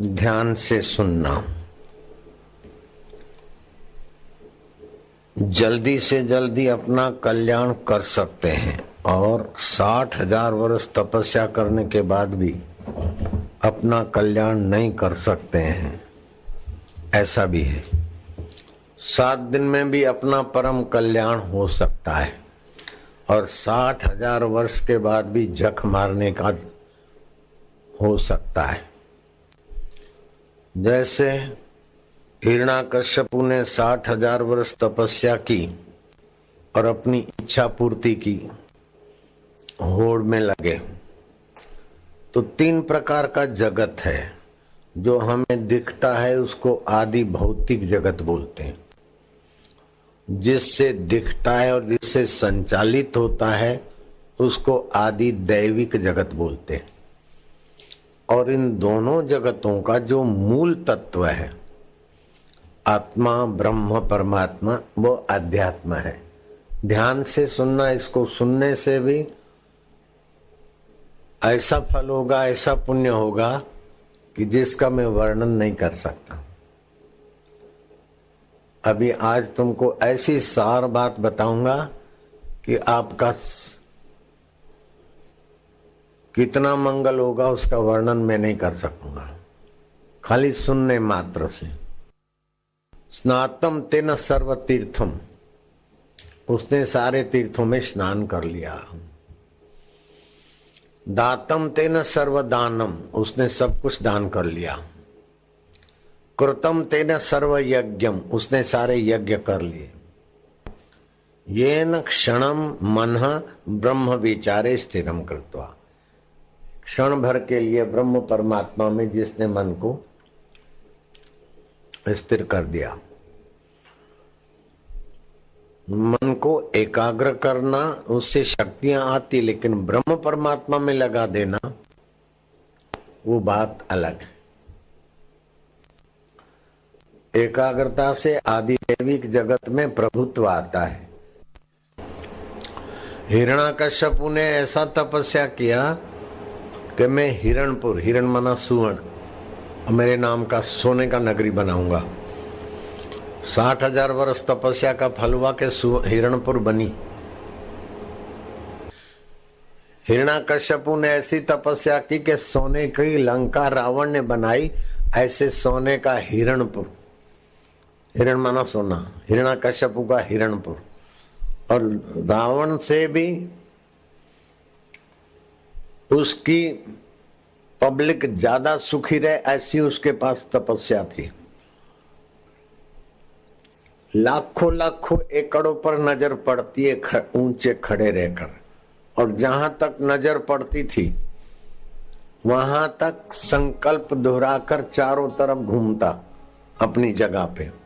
ध्यान से सुनना। जल्दी से जल्दी अपना कल्याण कर सकते हैं और 60,000 वर्ष तपस्या करने के बाद भी अपना कल्याण नहीं कर सकते हैं, ऐसा भी है। 7 दिन में भी अपना परम कल्याण हो सकता है और 60,000 वर्ष के बाद भी झक मारने का हो सकता है। जैसे हिरण्याकश्यपु ने 60,000 वर्ष तपस्या की और अपनी इच्छा पूर्ति की, होड़ में लगे। तो 3 प्रकार का जगत है जो हमें दिखता है, उसको आदि भौतिक जगत बोलते हैं। जिससे दिखता है और जिससे संचालित होता है उसको आदि दैविक जगत बोलते हैं। और इन दोनों जगतों का जो मूल तत्व है, आत्मा ब्रह्म परमात्मा, वो अध्यात्म है। ध्यान से सुनना, इसको सुनने से भी ऐसा फल होगा, ऐसा पुण्य होगा कि जिसका मैं वर्णन नहीं कर सकता। अभी आज तुमको ऐसी सार बात बताऊंगा कि आपका कितना मंगल होगा उसका वर्णन मैं नहीं कर सकूंगा, खाली सुनने मात्र से। स्नातम तेन सर्व तीर्थम, उसने सारे तीर्थों में स्नान कर लिया। दातम तेन सर्व दानम, उसने सब कुछ दान कर लिया। कृतम तेन सर्व यज्ञम, उसने सारे यज्ञ कर लिए। येन क्षणम मनः ब्रह्म विचारे स्थिरम कृत्वा, क्षण भर के लिए ब्रह्म परमात्मा में जिसने मन को स्थिर कर दिया। मन को एकाग्र करना, उससे शक्तियां आती, लेकिन ब्रह्म परमात्मा में लगा देना वो बात अलग है। एकाग्रता से आदि दैविक जगत में प्रभुत्व आता है। हिरण्याकश्यपु ने ऐसा तपस्या किया कि मैं हिरणपुर, हिरण माना सुवर्ण, मेरे नाम का सोने का नगरी बनाऊंगा। 60,000 वर्ष तपस्या का फल हुआ कि हिरणपुर बनी। हिरण्याकश्यपु ने ऐसी तपस्या की कि सोने की लंका रावण ने बनाई, ऐसे सोने का हिरणपुर, हिरण माना सोना, हिरण्याकश्यपु का हिरणपुर। और रावण से भी उसकी पब्लिक ज्यादा सुखी रहे, ऐसी उसके पास तपस्या थी। लाखों लाखों एकड़ों पर नजर पड़ती है ऊंचे खड़े रहकर, और जहां तक नजर पड़ती थी वहां तक संकल्प दोहराकर चारों तरफ घूमता अपनी जगह पे।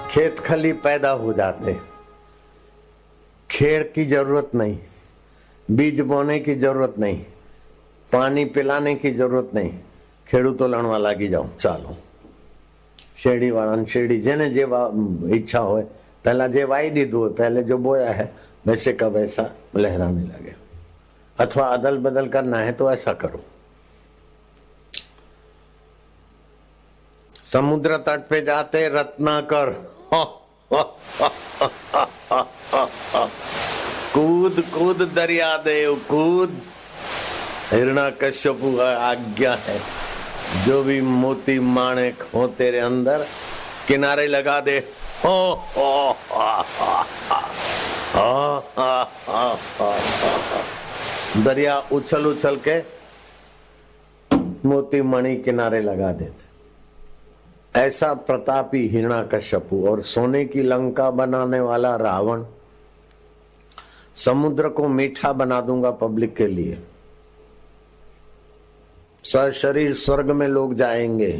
खेत खली पैदा हो जाते, खेड़ की जरूरत नहीं, बीज बोने की जरूरत नहीं, पानी पिलाने की जरूरत नहीं। खेडूतो लणवा लागी जाओ, चालो शेडी वाला शेडी जेने जे इच्छा हो, पहला जे वाई दीधु हो, पहले जो बोया है वैसे का वैसा लहराने लगे। अथवा अदल बदल करना है तो ऐसा करो। समुद्र तट पे जाते रत्नाकर कूद कूद दरिया देव कूद। हिरण्याकश्यपु आज्ञा है, जो भी मोती माणिक हो तेरे अंदर किनारे लगा दे। दरिया उछल उछल के मोती मणि किनारे लगा देते। ऐसा प्रतापी हिरण्याकश्यपु और सोने की लंका बनाने वाला रावण। समुद्र को मीठा बना दूंगा पब्लिक के लिए, सशरीर स्वर्ग में लोग जाएंगे।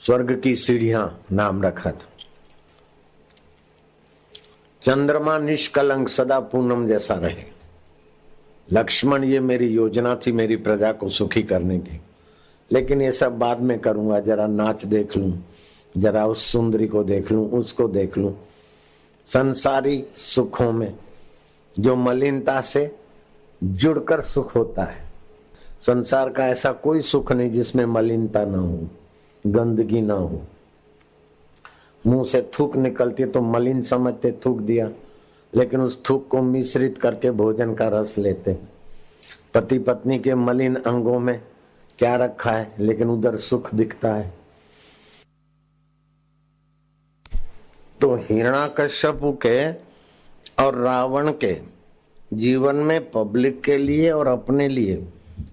स्वर्ग की सीढ़ियां नाम रखा था। चंद्रमा निष्कलंक सदा पूनम जैसा रहे। लक्ष्मण, ये मेरी योजना थी मेरी प्रजा को सुखी करने की, लेकिन ये सब बाद में करूंगा। जरा नाच देख लूं, जरा उस सुंदरी को देख लूं, उसको देख लूं। संसारी सुखों में जो मलिनता से जुड़कर सुख होता है, संसार का ऐसा कोई सुख नहीं जिसमें मलिनता ना हो, गंदगी ना हो। मुंह से थूक निकलती तो मलिन समझते, थूक दिया, लेकिन उस थूक को मिश्रित करके भोजन का रस लेते। पति पत्नी के मलिन अंगों में क्या रखा है, लेकिन उधर सुख दिखता है। तो हिरण्याकश्यपु के और रावण के जीवन में पब्लिक के लिए और अपने लिए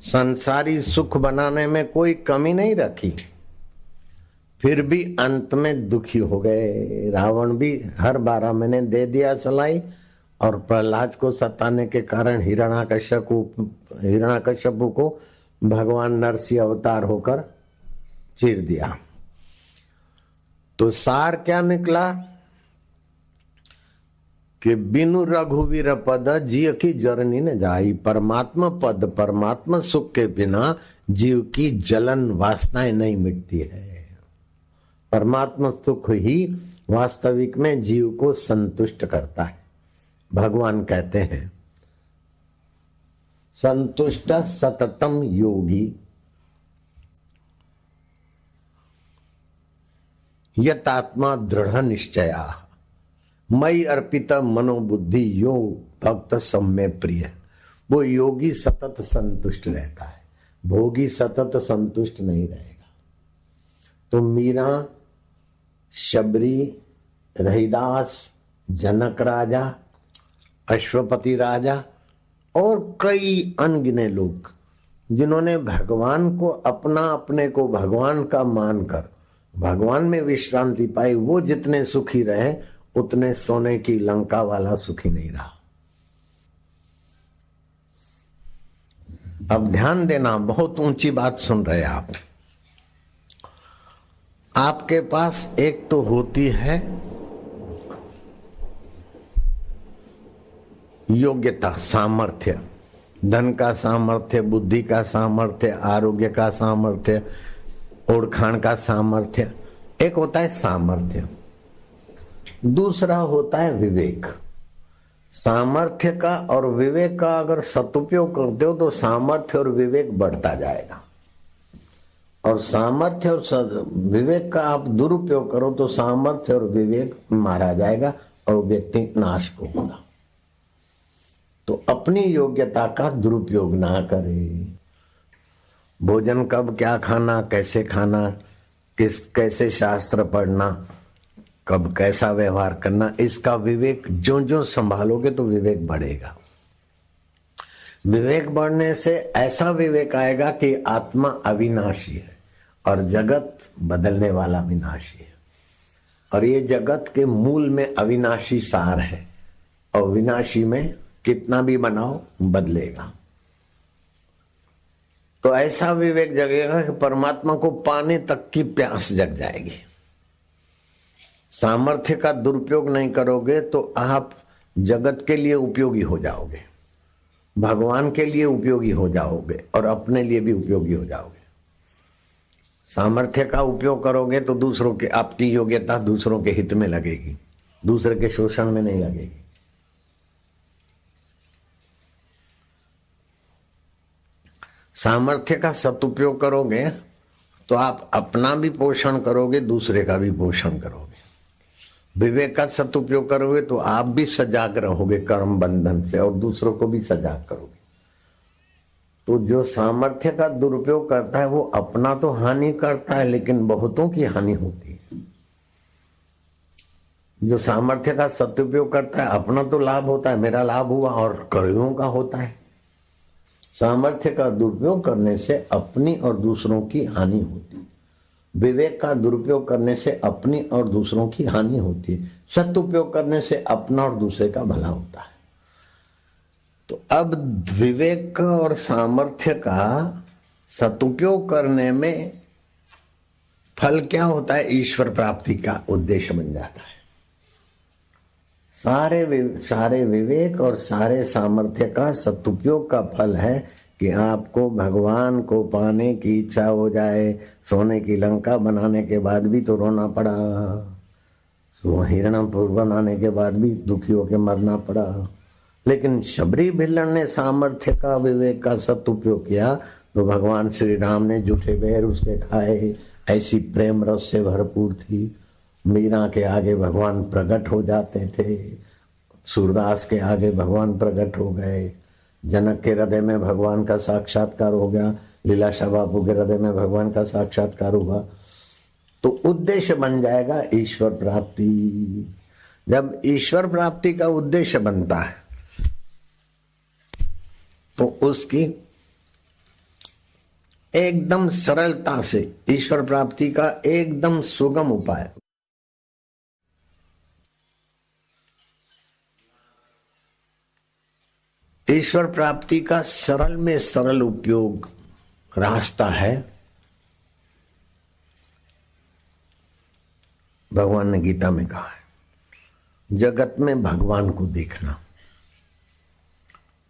संसारी सुख बनाने में कोई कमी नहीं रखी, फिर भी अंत में दुखी हो गए। रावण भी हर 12 महीने दे दिया सलाई, और प्रहलाद को सताने के कारण हिरण्याकश्यपु को भगवान नरसिंह अवतार होकर चीर दिया। तो सार क्या निकला कि बिनु रघुवीर पद जीव की जरनी न जाई। परमात्मा पद, परमात्मा सुख के बिना जीव की जलन वासनाएं नहीं मिटती है। परमात्मा सुख ही वास्तविक में जीव को संतुष्ट करता है। भगवान कहते हैं, संतुष्ट सततम योगी यतात्मा दृढ़ निश्चया मई अर्पित मनोबुद्धि यो भक्त सम्य प्रिय। वो योगी सतत संतुष्ट रहता है, भोगी सतत संतुष्ट नहीं रहेगा। तो मीरा, शबरी, रहीदास, जनक राजा, अश्वपति राजा और कई अनगिने लोग जिन्होंने भगवान को अपना, अपने को भगवान का मानकर भगवान में विश्रांति पाई, वो जितने सुखी रहे उतने सोने की लंका वाला सुखी नहीं रहा। अब ध्यान देना, बहुत ऊंची बात सुन रहे आप। आपके पास एक तो होती है योग्यता, सामर्थ्य, धन का सामर्थ्य, बुद्धि का सामर्थ्य, आरोग्य का सामर्थ्य, ओळखाण का सामर्थ्य। एक होता है सामर्थ्य, दूसरा होता है विवेक। सामर्थ्य का और विवेक का अगर सदुपयोग करते हो तो सामर्थ्य और विवेक बढ़ता जाएगा, और सामर्थ्य और विवेक का आप दुरुपयोग करो तो सामर्थ्य और विवेक मारा जाएगा और व्यक्ति नाश को होगा। तो अपनी योग्यता का दुरुपयोग ना करे। भोजन कब क्या खाना, कैसे खाना, कैसे शास्त्र पढ़ना, कब कैसा व्यवहार करना, इसका विवेक जो जो संभालोगे तो विवेक बढ़ेगा। विवेक बढ़ने से ऐसा विवेक आएगा कि आत्मा अविनाशी है और जगत बदलने वाला विनाशी है, और ये जगत के मूल में अविनाशी सार है, और विनाशी में कितना भी बनाओ बदलेगा। तो ऐसा विवेक जगेगा कि परमात्मा को पाने तक की प्यास जग जाएगी। सामर्थ्य का दुरुपयोग नहीं करोगे तो आप जगत के लिए उपयोगी हो जाओगे, भगवान के लिए उपयोगी हो जाओगे और अपने लिए भी उपयोगी हो जाओगे। सामर्थ्य का उपयोग करोगे तो दूसरों के, आपकी योग्यता दूसरों के हित में लगेगी, दूसरे के शोषण में नहीं लगेगी। सामर्थ्य का सदुपयोग करोगे तो आप अपना भी पोषण करोगे, दूसरे का भी पोषण करोगे। विवेक का सदुपयोग करोगे तो आप भी सजाग रहोगे कर्म बंधन से और दूसरों को भी सजाग करोगे। तो जो सामर्थ्य का दुरुपयोग करता है वो अपना तो हानि करता है, लेकिन बहुतों की हानि होती है। जो सामर्थ्य का सदुपयोग करता है अपना तो लाभ होता है, मेरा लाभ हुआ, और कईयों का होता है। सामर्थ्य का दुरुपयोग करने से अपनी और दूसरों की हानि होती है। विवेक का दुरुपयोग करने से अपनी और दूसरों की हानि होती है। सदुपयोग करने से अपना और दूसरे का भला होता है। तो अब विवेक और सामर्थ्य का सदुपयोग करने में फल क्या होता है? ईश्वर प्राप्ति का उद्देश्य बन जाता है। सारे विवेक और सारे सामर्थ्य का सदुपयोग का फल है कि आपको भगवान को पाने की इच्छा हो जाए। सोने की लंका बनाने के बाद भी तो रोना पड़ा, हिरणपुर बनाने के बाद भी दुखी होकर मरना पड़ा, लेकिन शबरी भिल्लन ने सामर्थ्य का विवेक का सदुपयोग किया तो भगवान श्री राम ने जूठे बेर उसके खाए। ऐसी प्रेम रस से भरपूर थी। मीरा के आगे भगवान प्रकट हो जाते थे, सूरदास के आगे भगवान प्रकट हो गए, जनक के हृदय में भगवान का साक्षात्कार हो गया, लीलाशाह बापू के हृदय में भगवान का साक्षात्कार हुआ। तो उद्देश्य बन जाएगा ईश्वर प्राप्ति। जब ईश्वर प्राप्ति का उद्देश्य बनता है तो उसकी एकदम सरलता से ईश्वर प्राप्ति का एकदम सुगम उपाय। ईश्वर प्राप्ति का सरल में सरल उपयोग रास्ता है, भगवान ने गीता में कहा है, जगत में भगवान को देखना।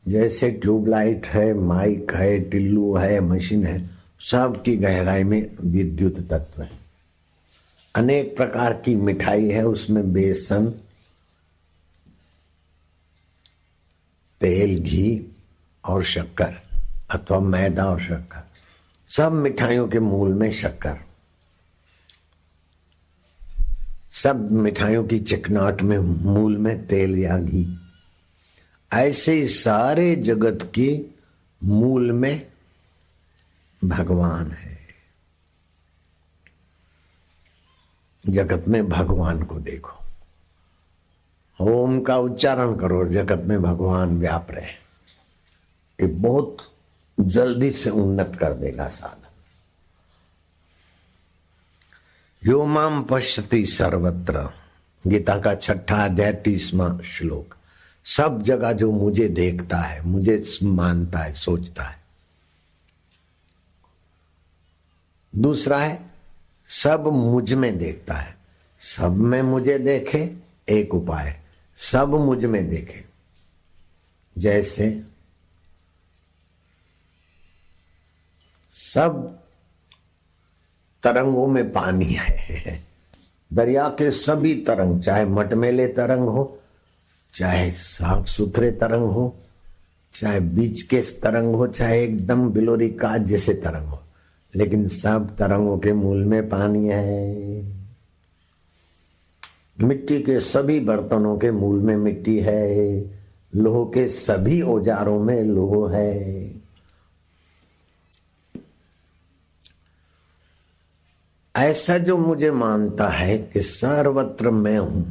जैसे ट्यूबलाइट है, माइक है, टिल्लू है, मशीन है, सब की गहराई में विद्युत तत्व है। अनेक प्रकार की मिठाई है, उसमें बेसन, तेल, घी और शक्कर अथवा मैदा और शक्कर, सब मिठाइयों के मूल में शक्कर, सब मिठाइयों की चिकनाहट में मूल में तेल या घी। ऐसे ही सारे जगत के मूल में भगवान है। जगत में भगवान को देखो, ओम का उच्चारण करो, जगत में भगवान व्याप रहे। ये बहुत जल्दी से उन्नत कर देगा साधन। यो माम पश्यति सर्वत्र, गीता का 6वां अध्याय 30वां श्लोक। सब जगह जो मुझे देखता है, मुझे मानता है, सोचता है। दूसरा है सब मुझ में देखता है। सब में मुझे देखे, एक उपाय, सब मुझ में देखे। जैसे सब तरंगों में पानी है, दरिया के सभी तरंग, चाहे मटमेले तरंग हो, चाहे साफ सुथरे तरंग हो, चाहे बीच के तरंग हो, चाहे एकदम बिलोरी काज जैसे तरंग हो, लेकिन सब तरंगों के मूल में पानी है। मिट्टी के सभी बर्तनों के मूल में मिट्टी है, लोह के सभी औजारों में लोह है। ऐसा जो मुझे मानता है कि सर्वत्र मैं हूं,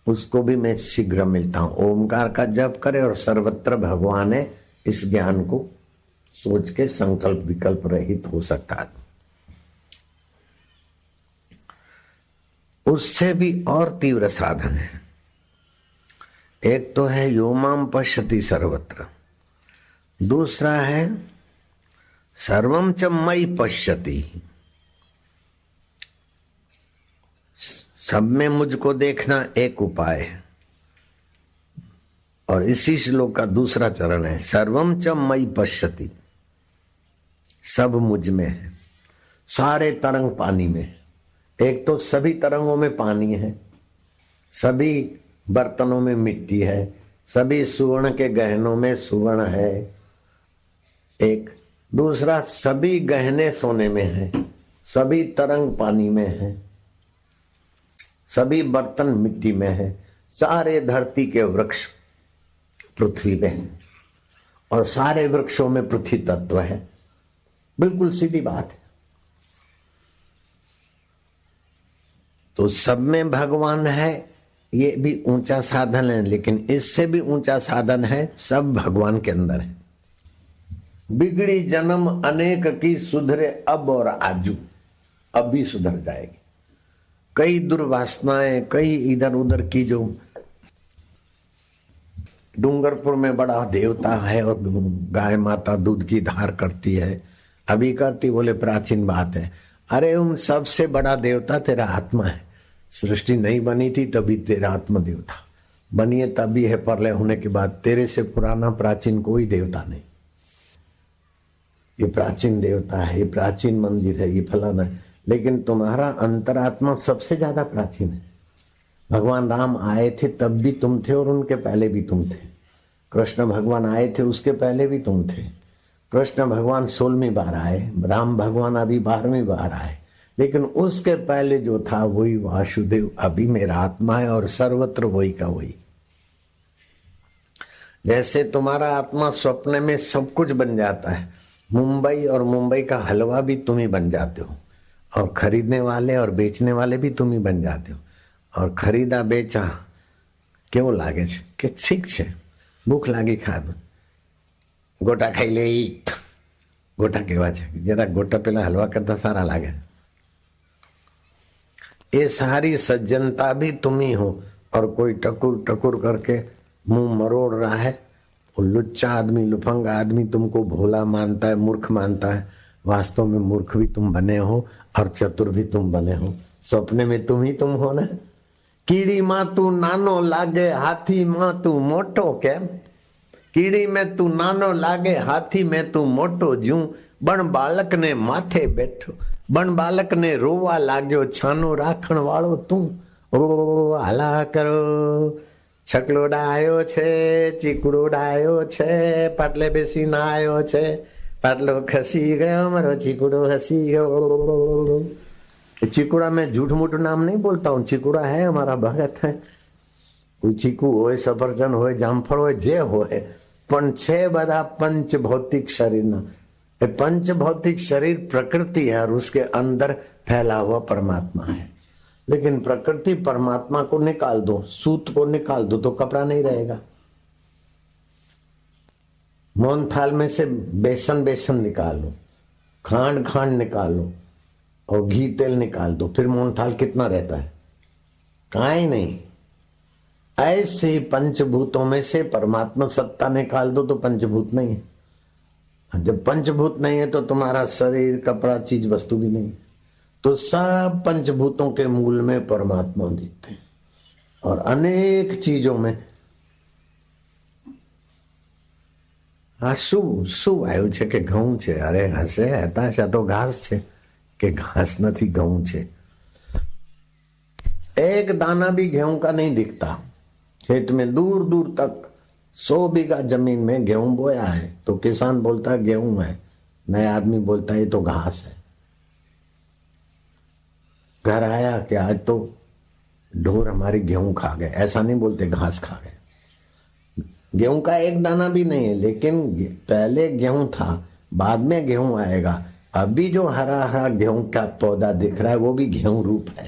उसको भी मैं शीघ्र मिलता हूं। ओमकार का जप करे और सर्वत्र भगवान है, इस ज्ञान को सोच के संकल्प विकल्प रहित हो सकता है। उससे भी और तीव्र साधन है। एक तो है योमाम पश्यति सर्वत्र, दूसरा है सर्वम च मयि पश्यति, सब में मुझको देखना एक उपाय है। और इसी श्लोक का दूसरा चरण है सर्वम च मयि पश्यति, सब मुझ में है। सारे तरंग पानी में है। एक तो सभी तरंगों में पानी है, सभी बर्तनों में मिट्टी है, सभी सुवर्ण के गहनों में सुवर्ण है। एक दूसरा, सभी गहने सोने में है, सभी तरंग पानी में है, सभी बर्तन मिट्टी में है, सारे धरती के वृक्ष पृथ्वी में है और सारे वृक्षों में पृथ्वी तत्व है। बिल्कुल सीधी बात है। तो सब में भगवान है, ये भी ऊंचा साधन है, लेकिन इससे भी ऊंचा साधन है सब भगवान के अंदर है। बिगड़ी जन्म अनेक की सुधरे अब और आजू, अब भी सुधर जाएगी। कई दुर्वासनाएं, कई इधर उधर की, जो डूंगरपुर में बड़ा देवता है और गाय माता दूध की धार करती है, अभी करती, बोले प्राचीन बात है। अरे उन सबसे बड़ा देवता तेरा आत्मा है। सृष्टि नहीं बनी थी तभी तेरा आत्मदेव था, बनी है तभी है प्रलय होने के बाद। तेरे से पुराना प्राचीन कोई देवता नहीं। ये प्राचीन देवता है, ये प्राचीन मंदिर है, ये फलाना है, लेकिन तुम्हारा अंतरात्मा सबसे ज्यादा प्राचीन है। भगवान राम आए थे तब भी तुम थे और उनके पहले भी तुम थे। कृष्ण भगवान आए थे उसके पहले भी तुम थे। कृष्ण भगवान 16वीं बार आए, राम भगवान अभी 12वीं बार आए, लेकिन उसके पहले जो था वही वासुदेव अभी मेरा आत्मा है और सर्वत्र वही का वही। जैसे तुम्हारा आत्मा स्वप्न में सब कुछ बन जाता है, मुंबई और मुंबई का हलवा भी तुम ही बन जाते हो, और खरीदने वाले और बेचने वाले भी तुम ही बन जाते हो। और खरीदा बेचा केवो लागे छे के ठीक छे, भूख लागी खाधું, गोटा खाई ले। गोटा केवा छे, जरा गोटा पेला हलवा करता सारा लागे। ये सारी सज्जनता भी तुम ही हो, और कोई टकुर टकुर करके मुंह मरोड़ रहा है, वो लुच्चा आदमी लुफंगा आदमी तुमको भोला मानता है, मूर्ख मानता है। वास्तव में मूर्ख भी तुम बने हो और चतुर भी तुम बने हो। सपने में तुम ही तुम हो ना। कीड़ी मां तू नानो लागे, हाथी मां तू मोटो केम। कीड़ी में तू नानो लागे, हाथी में तू मोटो जू। बण बालक ने माथे बैठो, बण बालक ने रोवा लाग्यो, छानो राखण वाळो तू। ओ हला करो, छकलो डायो छे, चीकड़ो डायो छे, पाटले बेसीने आयो छे, पाटलो खसी गयो, मारो चीकड़ो हसी गयो। चीकुड़ा में झूठ मूठ नाम नहीं बोलता हूँ, चीकुड़ा है हमारा भगत है। कोई चीकू होए, सफरजन होए, जामफळ होए, जे होए, पण छे बधा पंच भौतिक शरीर ना। पंच भौतिक शरीर प्रकृति है और उसके अंदर फैला हुआ परमात्मा है। लेकिन प्रकृति परमात्मा को निकाल दो, सूत को निकाल दो तो कपड़ा नहीं रहेगा। मोहन थाल में से बेसन बेसन निकालो, खांड खांड निकालो और घी तेल निकाल दो, फिर मोहन थाल कितना रहता है? काई नहीं। ऐसे ही पंचभूतों में से परमात्मा सत्ता निकाल दो तो पंचभूत नहीं है। जब पंचभूत नहीं है तो तुम्हारा शरीर, कपड़ा, चीज वस्तु भी नहीं है। तो सब पंचभूतों के मूल में परमात्मा दिखते हैं और अनेक चीजों में। हाँ, શું આવ્યું છે કે ઘઉં છે? અરે હશે, હતાશા તો घास છે કે घास નથી, ઘઉં છે। एक दाना भी गेहूं का नहीं दिखता। खेत में दूर दूर तक 100 बीघा जमीन में गेहूं बोया है तो किसान बोलता है गेहूं है, नया आदमी बोलता है ये तो घास है। घर आया कि आज तो ढोर हमारी गेहूं खा गए, ऐसा नहीं बोलते, घास खा गए। गेहूं का एक दाना भी नहीं है, लेकिन पहले गेहूं था, बाद में गेहूं आएगा। अभी जो हरा हरा गेहूं का पौधा दिख रहा है वो भी गेहूं रूप है।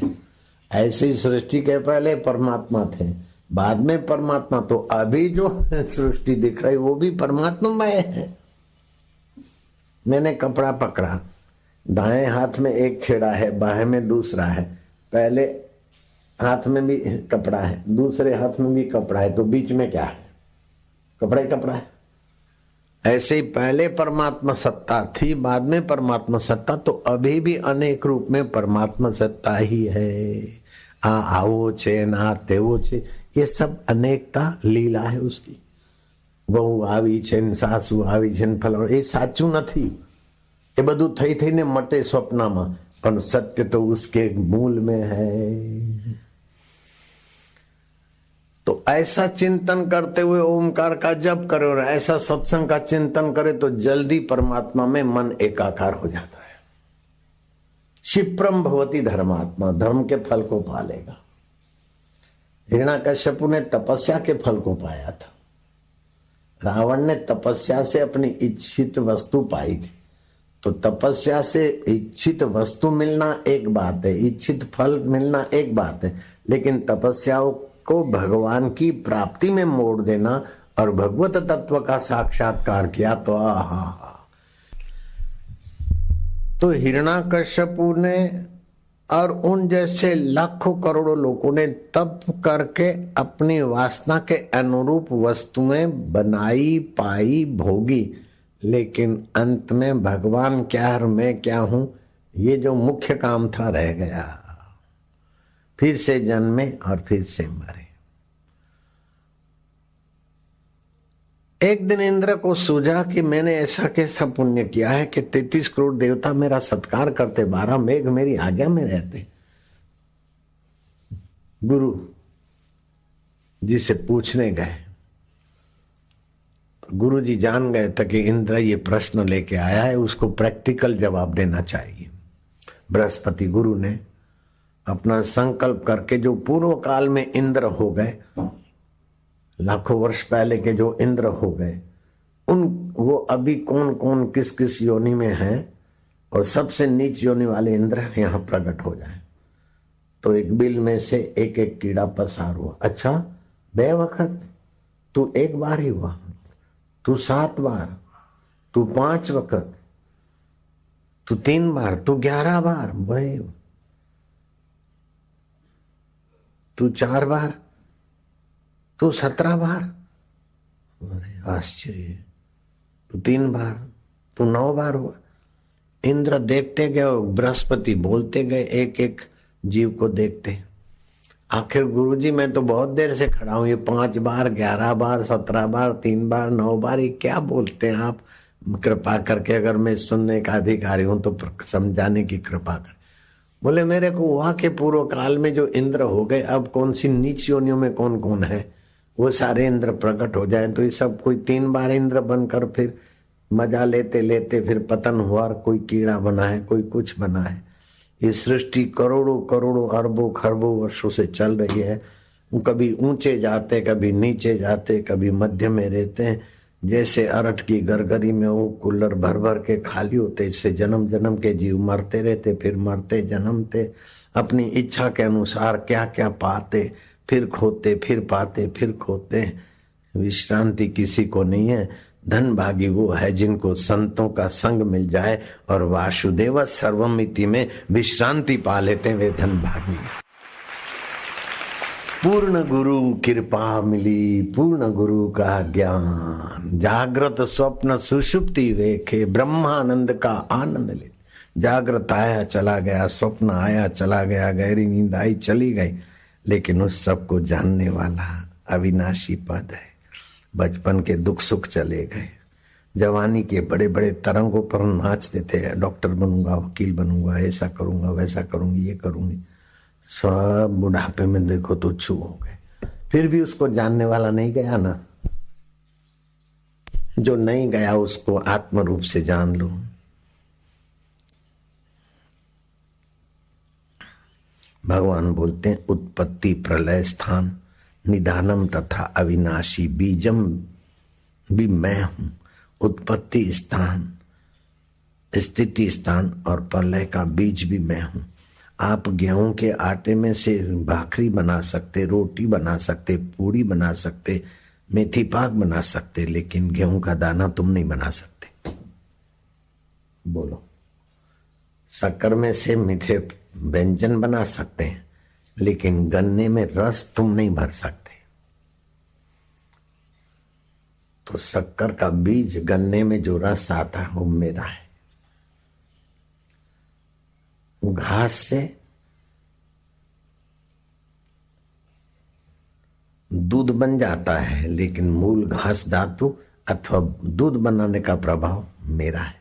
ऐसी सृष्टि के पहले परमात्मा थे, बाद में परमात्मा, तो अभी जो सृष्टि दिख रही वो भी परमात्मा है। मैंने कपड़ा पकड़ा, दाएं हाथ में एक छेड़ा है, बाएं में दूसरा है, पहले हाथ में भी कपड़ा है, दूसरे हाथ में भी कपड़ा है, तो बीच में क्या है? कपड़ा ही कपड़ा है। ऐसे ही पहले परमात्मा सत्ता थी, बाद में परमात्मा सत्ता, तो अभी भी अनेक रूप में परमात्मा सत्ता ही है। आवो छे ना तेवो छे, ये सब अनेकता लीला है उसकी। वहू आवी छे, सासू आवी छे, फलाणो, ये साचू नहीं। ये बधु थई थईने मटे स्वप्नमा, पण सत्य तो उसके मूल में है। तो ऐसा चिंतन करते हुए ओमकार का जप करे और ऐसा सत्संग का चिंतन करे तो जल्दी परमात्मा में मन एकाकार हो जाता है। क्षिप्रम भवति धर्मात्मा, धर्म के फल को पालेगा। हिरण्याकश्यपु ने तपस्या के फल को पाया था, रावण ने तपस्या से अपनी इच्छित वस्तु पाई थी। तो तपस्या से इच्छित वस्तु मिलना एक बात है, इच्छित फल मिलना एक बात है, लेकिन तपस्याओं को भगवान की प्राप्ति में मोड़ देना और भगवत तत्व का साक्षात्कार किया तो आहा। तो हिरण्याकश्यपु ने और उन जैसे लाखों करोड़ों लोगों ने तप करके अपनी वासना के अनुरूप वस्तुएं बनाई, पाई, भोगी, लेकिन अंत में भगवान क्या और मैं क्या हूं, ये जो मुख्य काम था रह गया। फिर से जन्मे और फिर से मरे। एक दिन इंद्र को सूझा कि मैंने ऐसा कैसा पुण्य किया है कि 33 करोड़ देवता मेरा सत्कार करते, 12 मेघ मेरी आज्ञा में रहते। गुरु जी से पूछने गए, गुरु जी जान गए थे कि इंद्र ये प्रश्न लेके आया है, उसको प्रैक्टिकल जवाब देना चाहिए। बृहस्पति गुरु ने अपना संकल्प करके, जो पूर्व काल में इंद्र हो गए, लाखों वर्ष पहले के जो इंद्र हो गए, वो अभी कौन कौन किस किस योनि में है, और सबसे नीच योनि वाले इंद्र यहाँ प्रकट हो जाए। तो एक बिल में से एक एक कीड़ा पसार हुआ। अच्छा, बे वक्त तू एक बार ही हुआ, तू 7 बार, तू 5 वक्त, तू 3 बार, तू 11 बार, भाई तू 4 बार, तू 17 बार, अरे आश्चर्य, तू 3 बार, तू 9 बार हुआ। इंद्र देखते गए और बृहस्पति बोलते गए, एक एक जीव को देखते। आखिर गुरुजी मैं तो बहुत देर से खड़ा हूं, ये 5 बार, 11 बार, 17 बार, 3 बार, 9 बार, ये क्या बोलते हैं आप? कृपा करके अगर मैं सुनने का अधिकारी हूं तो समझाने की कृपा कर। बोले मेरे को हुआ कि पूर्व काल में जो इंद्र हो गए, अब कौन सी नीच योनियों में कौन कौन है, वो सारे इंद्र प्रकट हो जाए। तो ये सब कोई 3 बार इंद्र बनकर फिर मजा लेते लेते फिर पतन हुआ, और कोई कीड़ा बना है, कोई कुछ बना है। ये सृष्टि करोड़ों करोड़ों अरबों खरबों वर्षों से चल रही है। कभी ऊंचे जाते, कभी नीचे जाते, कभी मध्य में रहते हैं। जैसे अरठ की गरगरी में वो कुल्लर भर भर के खाली होते, इससे जन्म जन्म के जीव मरते रहते, फिर मरते जन्मते, अपनी इच्छा के अनुसार क्या क्या पाते, फिर खोते, फिर पाते, फिर खोते। विश्रांति किसी को नहीं है। धन भागी वो है जिनको संतों का संग मिल जाए और वासुदेव सर्वमिति में विश्रांति पा लेते हैं, वे धन भागी। पूर्ण गुरु कृपा मिली, पूर्ण गुरु का ज्ञान, जागृत स्वप्न सुषुप्ति वेखे, ब्रह्मानंद का आनंद ले। जागृत आया चला गया, स्वप्न आया चला गया, गहरी नींद आई चली गई, लेकिन उस सब को जानने वाला अविनाशी पद है। बचपन के दुख सुख चले गए, जवानी के बड़े बड़े तरंगों पर नाचते थे, डॉक्टर बनूंगा, वकील बनूंगा, ऐसा करूंगा, वैसा करूंगी, ये करूंगी, सब बुढ़ापे में देखो तो छू हो गए। फिर भी उसको जानने वाला नहीं गया ना। जो नहीं गया उसको आत्म रूप से जान लो। भगवान बोलते हैं उत्पत्ति प्रलय स्थान निधानम तथा अविनाशी बीजम भी मैं हूं। उत्पत्ति स्थान, स्थिति स्थान और प्रलय का बीज भी मैं हूं। आप गेहूं के आटे में से भाखरी बना सकते, रोटी बना सकते, पूड़ी बना सकते, मेथी पाक बना सकते, लेकिन गेहूं का दाना तुम नहीं बना सकते। बोलो। शक्कर में से मीठे व्यंजन बना सकते हैं, लेकिन गन्ने में रस तुम नहीं भर सकते। तो शक्कर का बीज, गन्ने में जो रस आता है वो मेरा है। घास से दूध बन जाता है, लेकिन मूल घास धातु अथवा दूध बनाने का प्रभाव मेरा है।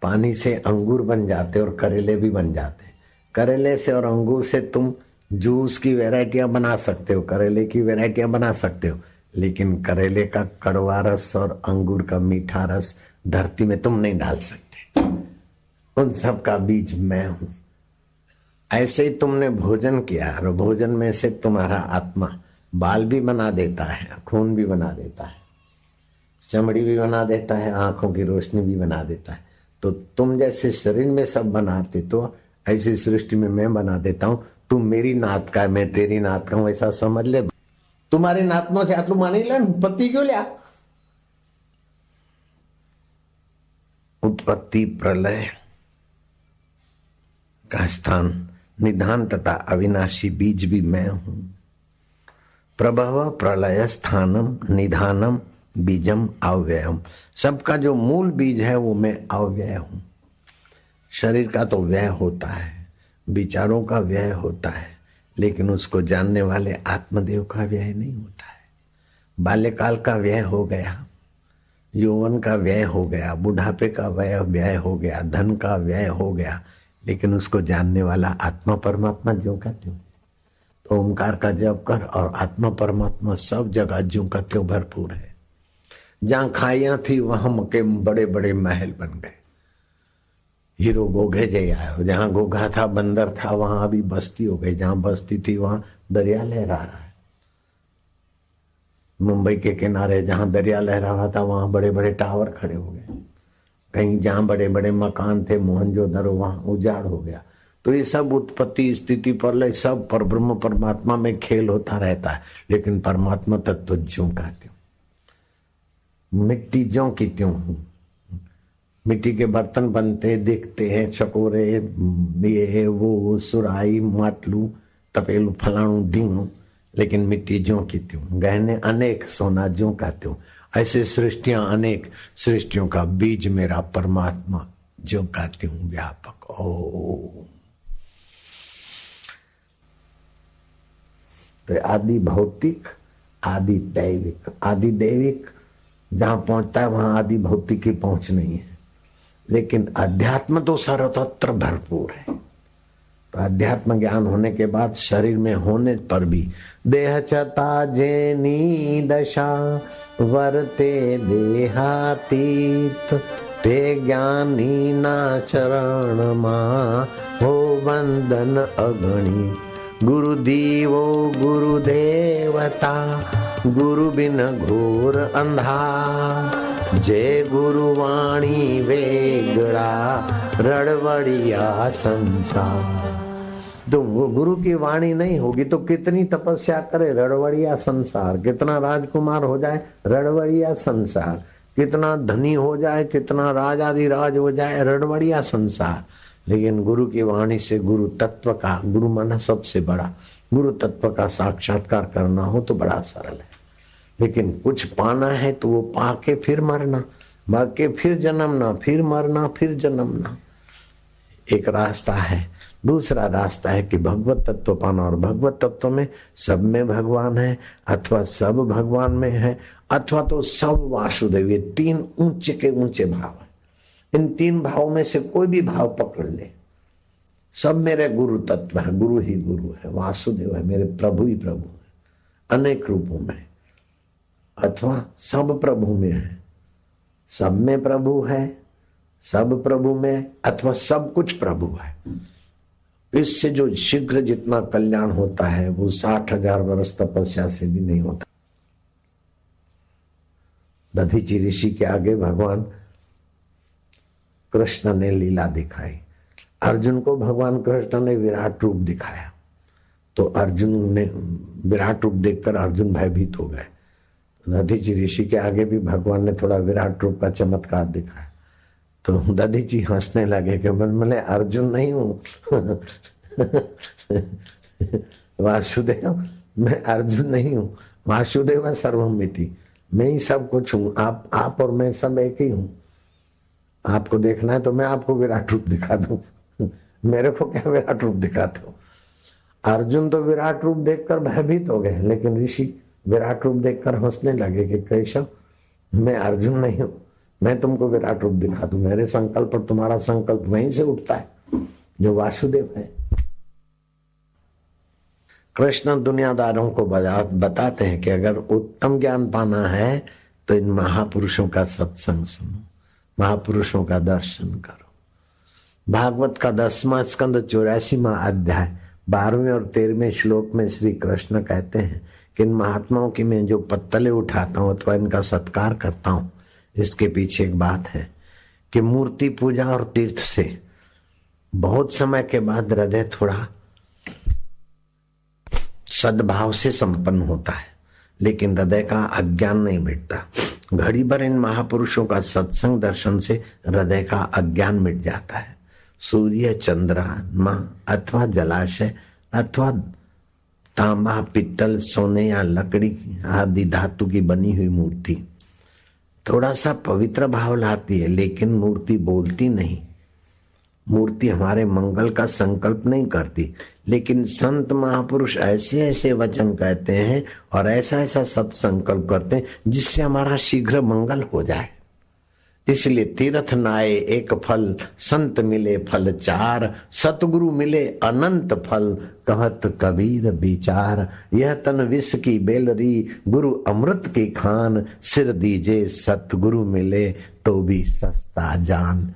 पानी से अंगूर बन जाते और करेले भी बन जाते। करेले से और अंगूर से तुम जूस की वैरायटियां बना सकते हो, करेले की वैरायटियां बना सकते हो, लेकिन करेले का कड़वा रस और अंगूर का मीठा रस धरती में तुम नहीं डाल सकते। उन सब का बीज मैं हूं। ऐसे ही तुमने भोजन किया और भोजन में से तुम्हारा आत्मा बाल भी बना देता है, खून भी बना देता है, चमड़ी भी बना देता है, आंखों की रोशनी भी बना देता है। तो तुम जैसे शरीर में सब बनाते, तो ऐसी सृष्टि में मैं बना देता हूं। तू मेरी नात का है, मैं तेरी नात का हूं, ऐसा समझ ले। तुम्हारी नातनो से आटलू मानी ले, पति क्यों लिया? उत्पत्ति प्रलय का स्थान निधान तथा अविनाशी बीज भी मैं हूं। प्रभव प्रलय स्थानम निधानम बीजम अव्ययम। सबका जो मूल बीज है वो मैं अव्यय हूं। शरीर का तो व्यय होता है, विचारों का व्यय होता है, लेकिन उसको जानने वाले आत्मदेव का व्यय नहीं होता है। बाल्यकाल का व्यय हो गया, यौवन का व्यय हो गया, बुढ़ापे का व्यय हो गया, धन का व्यय हो गया, लेकिन उसको जानने वाला आत्मा परमात्मा ज्यों का त्यों। तो ओंकार का जप कर और आत्मा परमात्मा सब जगह ज्यों का त्यों भरपूर है। जहां खाइयां थी वहां के बड़े बड़े महल बन गए। हीरो गोगे जय आयो, जहां गोगा था बंदर था वहां अभी बस्ती हो गई, जहां बस्ती थी वहां दरिया लहरा रहा है। मुंबई के किनारे जहां दरिया लहरा रहा था वहां बड़े बड़े टावर खड़े हो गए। कहीं जहां बड़े बड़े मकान थे मोहनजोदड़ो वहां उजाड़ हो गया। तो ये सब उत्पत्ति स्थिति प्रलय सब पर ब्रह्म परमात्मा में खेल होता रहता है, लेकिन परमात्मा तत्व ज्यों का त्यों। मिट्टी ज्यों की त्यों हूं। मिट्टी के बर्तन बनते दिखते हैं, चकोरे ये वो सुराई माटलू तपेलू फलाणु ढींगू, लेकिन मिट्टी ज्यों की त्यों। गहने अनेक सोना ज्यों का त्यों। ऐसे सृष्टियां अनेक, सृष्टियों का बीज मेरा परमात्मा ज्यों का त्यों व्यापक। ओ तो आदि भौतिक आदि दैविक। आदि दैविक जहां पहुंचता है वहां आदि भौतिक की पहुंच नहीं है, लेकिन अध्यात्म तो सर्वत्र भरपूर है। तो अध्यात्म ज्ञान होने के बाद शरीर में होने पर भी देह चता जेनी दशा वर्ते देहातीत ते ज्ञानी ना चरण मां हो वंदन अगणी। गुरु दीवो गुरु देवता गुरु बिन घोर अंधा। जय गुरु वाणी वेगड़ा रड़वड़िया संसार। तो वो गुरु की वाणी नहीं होगी तो कितनी तपस्या करे रड़वड़िया संसार। कितना राजकुमार हो जाए रड़वड़िया संसार, कितना धनी हो जाए, कितना राजाधिराज हो जाए रड़वड़िया संसार। लेकिन गुरु की वाणी से गुरु तत्व का, गुरु माना सबसे बड़ा, गुरु तत्व का साक्षात्कार करना हो तो बड़ा सरल है। लेकिन कुछ पाना है तो वो पाके फिर मरना, बाकी फिर जन्मना, फिर मरना, फिर जन्मना। एक रास्ता है। दूसरा रास्ता है कि भगवत तत्व पाना, और भगवत तत्व में सब में भगवान है, अथवा सब भगवान में है, अथवा तो सब वासुदेव। ये तीन ऊंचे के ऊंचे भाव है। इन तीन भावों में से कोई भी भाव पकड़ ले, सब मेरे गुरु तत्व है। गुरु ही गुरु है, वासुदेव है, मेरे प्रभु ही प्रभु है अनेक रूपों में, अथवा सब प्रभु में है। सब में प्रभु है, सब प्रभु में, अथवा सब कुछ प्रभु है। इससे जो शीघ्र जितना कल्याण होता है वो 60,000 वर्ष तपस्या से भी नहीं होता। दधीचि ऋषि के आगे भगवान कृष्ण ने लीला दिखाई। अर्जुन को भगवान कृष्ण ने विराट रूप दिखाया, तो अर्जुन ने विराट रूप देखकर अर्जुन भयभीत हो गए। दधीचि ऋषि के आगे भी भगवान ने थोड़ा विराट रूप का चमत्कार दिखाया, तो दधीचि हंसने लगे कि मैं अर्जुन नहीं हूं वासुदेव, मैं अर्जुन नहीं हूं। वासुदेव सर्वमिति, मैं ही सब कुछ हूं। आप और मैं सब एक ही हूं। आपको देखना है तो मैं आपको विराट रूप दिखा दूं मेरे को क्या विराट रूप दिखाते हो। अर्जुन तो विराट रूप देखकर भयभीत हो गए, लेकिन ऋषि विराट रूप देखकर हंसने लगे कि केशव मैं अर्जुन नहीं हूं, मैं तुमको विराट रूप दिखा दूं। मेरे संकल्प और तुम्हारा संकल्प वहीं से उठता है जो वासुदेव है। कृष्ण दुनियादारों को बताते हैं कि अगर उत्तम ज्ञान पाना है तो इन महापुरुषों का सत्संग सुनो, महापुरुषों का दर्शन करो। भागवत का 10वां स्कंद 84वां अध्याय 12वें और 13वें श्लोक में श्री कृष्ण कहते हैं कि इन महात्माओं की मैं जो पत्तले उठाता हूं अथवा इनका सत्कार करता हूं, इसके पीछे एक बात है कि मूर्ति पूजा और तीर्थ से बहुत समय के बाद हृदय थोड़ा सद्भाव से संपन्न होता है, लेकिन हृदय का अज्ञान नहीं मिटता। घड़ी भर इन महापुरुषों का सत्संग दर्शन से हृदय का अज्ञान मिट जाता है। सूर्य, चंद्रमा अथवा जलाशय अथवा तांबा, पित्तल, सोने या लकड़ी आदि धातु की बनी हुई मूर्ति थोड़ा सा पवित्र भाव लाती है, लेकिन मूर्ति बोलती नहीं। मूर्ति हमारे मंगल का संकल्प नहीं करती, लेकिन संत महापुरुष ऐसे ऐसे वचन कहते हैं और ऐसा ऐसा सत्संकल्प करते हैं जिससे हमारा शीघ्र मंगल हो जाए। इसलिए तीर्थ नाए एक फल, संत मिले फल चार, सतगुरु मिले अनंत फल, कहत कबीर विचार। यह तन विष की बेलरी, गुरु अमृत की खान, सिर दीजे सतगुरु मिले तो भी सस्ता जान।